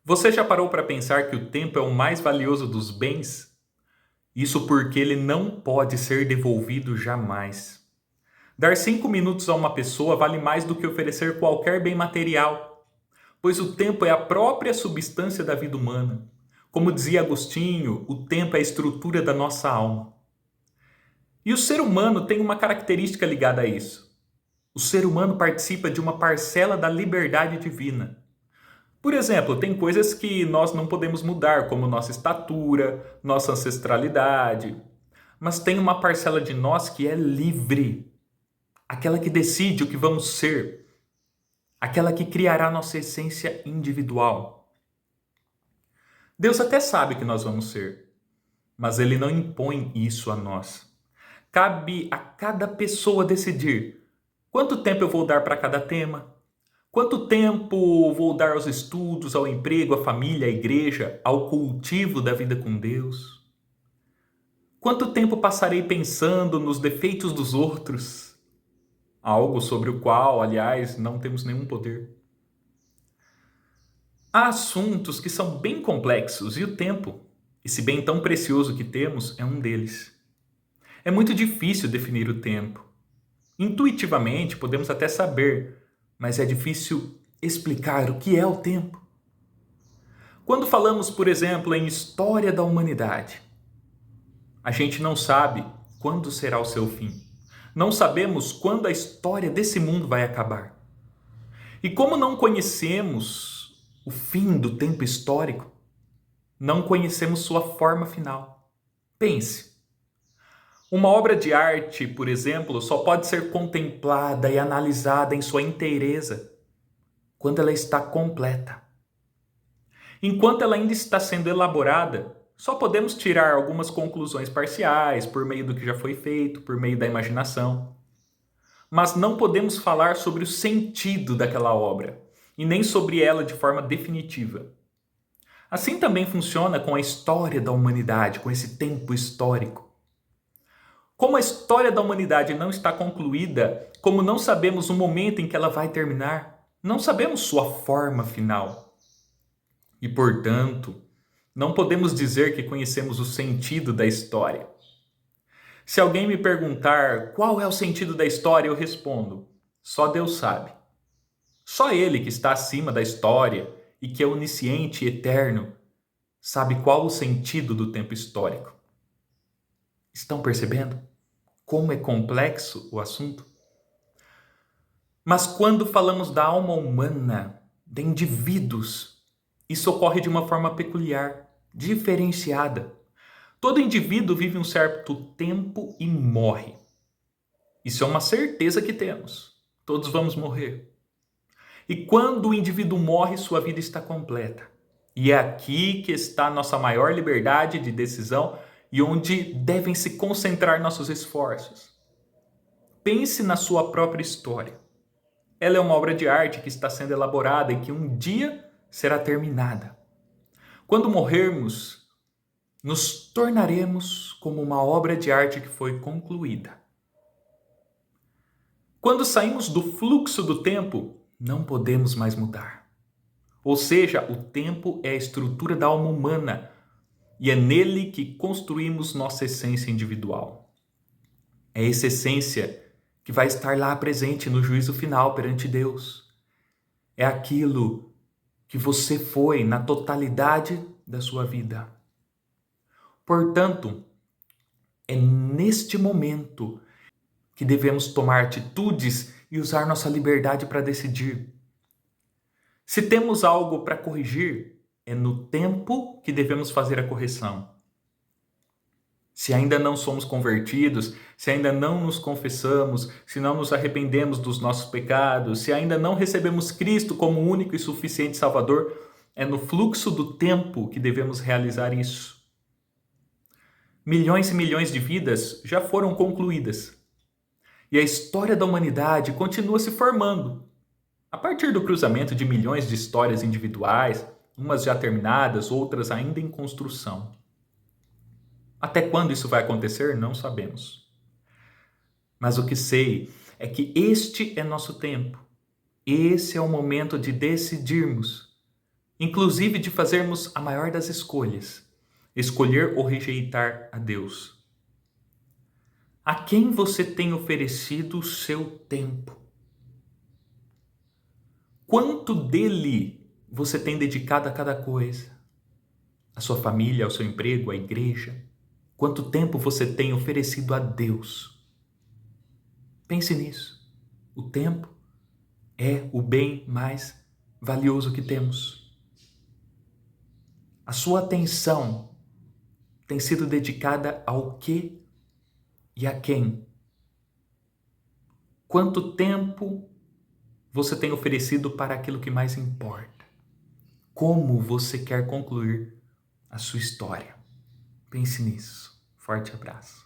Você já parou para pensar que o tempo é o mais valioso dos bens? Isso porque ele não pode ser devolvido jamais. Dar 5 minutos a uma pessoa vale mais do que oferecer qualquer bem material, pois o tempo é a própria substância da vida humana. Como dizia Agostinho, o tempo é a estrutura da nossa alma. E o ser humano tem uma característica ligada a isso. O ser humano participa de uma parcela da liberdade divina. Por exemplo, tem coisas que nós não podemos mudar, como nossa estatura, nossa ancestralidade. Mas tem uma parcela de nós que é livre, aquela que decide o que vamos ser, aquela que criará nossa essência individual. Deus até sabe que nós vamos ser, mas Ele não impõe isso a nós. Cabe a cada pessoa decidir quanto tempo eu vou dar para cada tema. Quanto tempo vou dar aos estudos, ao emprego, à família, à igreja, ao cultivo da vida com Deus? Quanto tempo passarei pensando nos defeitos dos outros? Algo sobre o qual, aliás, não temos nenhum poder. Há assuntos que são bem complexos e o tempo, esse bem tão precioso que temos, é um deles. É muito difícil definir o tempo. Intuitivamente podemos até saber, mas é difícil explicar o que é o tempo. Quando falamos, por exemplo, em história da humanidade, a gente não sabe quando será o seu fim. Não sabemos quando a história desse mundo vai acabar. E como não conhecemos o fim do tempo histórico, não conhecemos sua forma final. Pense. Uma obra de arte, por exemplo, só pode ser contemplada e analisada em sua inteireza quando ela está completa. Enquanto ela ainda está sendo elaborada, só podemos tirar algumas conclusões parciais por meio do que já foi feito, por meio da imaginação. Mas não podemos falar sobre o sentido daquela obra e nem sobre ela de forma definitiva. Assim também funciona com a história da humanidade, com esse tempo histórico. Como a história da humanidade não está concluída, como não sabemos o momento em que ela vai terminar, não sabemos sua forma final. E, portanto, não podemos dizer que conhecemos o sentido da história. Se alguém me perguntar qual é o sentido da história, eu respondo: só Deus sabe. Só Ele, que está acima da história e que é onisciente e eterno, sabe qual o sentido do tempo histórico. Estão percebendo como é complexo o assunto? Mas quando falamos da alma humana, de indivíduos, isso ocorre de uma forma peculiar, diferenciada. Todo indivíduo vive um certo tempo e morre. Isso é uma certeza que temos. Todos vamos morrer. E quando o indivíduo morre, sua vida está completa. E é aqui que está a nossa maior liberdade de decisão e onde devem se concentrar nossos esforços. Pense na sua própria história. Ela é uma obra de arte que está sendo elaborada e que um dia será terminada. Quando morrermos, nos tornaremos como uma obra de arte que foi concluída. Quando saímos do fluxo do tempo, não podemos mais mudar. Ou seja, o tempo é a estrutura da alma humana e é nele que construímos nossa essência individual. É essa essência que vai estar lá presente no juízo final perante Deus. É aquilo que você foi na totalidade da sua vida. Portanto, é neste momento que devemos tomar atitudes e usar nossa liberdade para decidir. Se temos algo para corrigir, é no tempo que devemos fazer a correção. Se ainda não somos convertidos, se ainda não nos confessamos, se não nos arrependemos dos nossos pecados, se ainda não recebemos Cristo como único e suficiente Salvador, é no fluxo do tempo que devemos realizar isso. Milhões e milhões de vidas já foram concluídas. E a história da humanidade continua se formando. A partir do cruzamento de milhões de histórias individuais, umas já terminadas, outras ainda em construção. Até quando isso vai acontecer, não sabemos. Mas o que sei é que este é nosso tempo. Esse é o momento de decidirmos. inclusive de fazermos a maior das escolhas, escolher ou rejeitar a Deus. A quem você tem oferecido o seu tempo? Quanto dele você tem dedicado a cada coisa? A sua família, ao seu emprego, à igreja? Quanto tempo você tem oferecido a Deus? Pense nisso. O tempo é o bem mais valioso que temos. A sua atenção tem sido dedicada ao que e a quem? Quanto tempo você tem oferecido para aquilo que mais importa? Como você quer concluir a sua história? Pense nisso. Forte abraço.